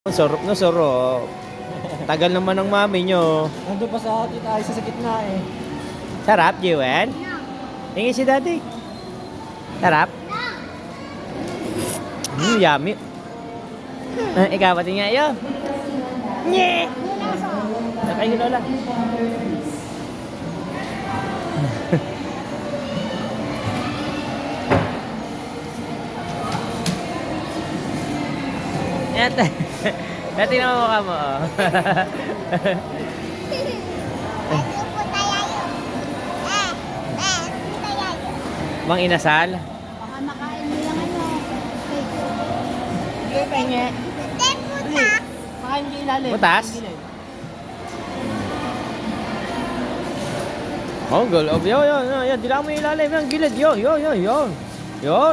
Sarap na sarap. Tagal naman ng mami nyo. Nandun pa sa atin tayo sa gitna eh. Sarap, Jiwen? Tingin si daddy. Sarap? Yummy. Ikaw, pati nga yun. Nye! Nakay ko lola. Eto. Dati naman mukha mo, oh. Mang inasal? Baka makain mo lang ano. Sige, penge. Putas. Makain ka ilalim. Butas? Oh, girl. Oh, yan. Dila mo yung ilalim. Yan, gilid. Yon.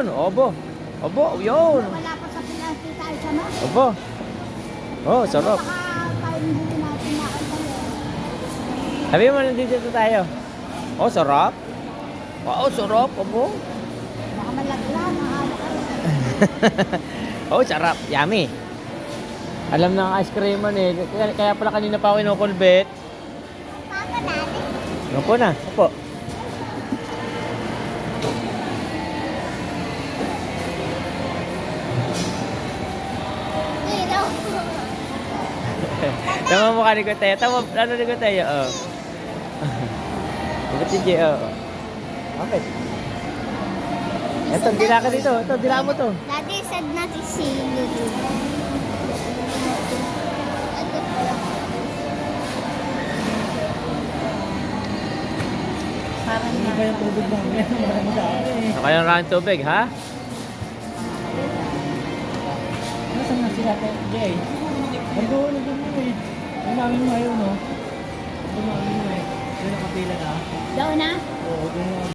Obo. Yon. Wala pa sa pinasi tayo sa no? Obo. Oh, sarap. Baka kain din natin na tayo. Sabi mo, nandito tayo. Oh, sarap. Wow, sarap. Obo. Baka malaglag. Maawa ka. Oh, sarap. Yummy. Alam ng ice cream man eh. Kaya pala kanina pa ako inukulbit. Papa dati. Opo na. Opo. Dito. Tama mo ka ni Kuya. Tama, ano ni Kuya? Oh. Ito si Jay, oh. Okay. Ito, dila ka dito. Ito, dila mo to. Dati sad natin si YouTube. Parang Hindi ba yung tubig mo? Marami dami eh. Nakaya ng tubig, ha? Nasaan na sila kay Jay? Nandun mo eh. Yung namin mo ayaw no? Yung namin mo eh. Yung nakapila na. daw na? Oo, doon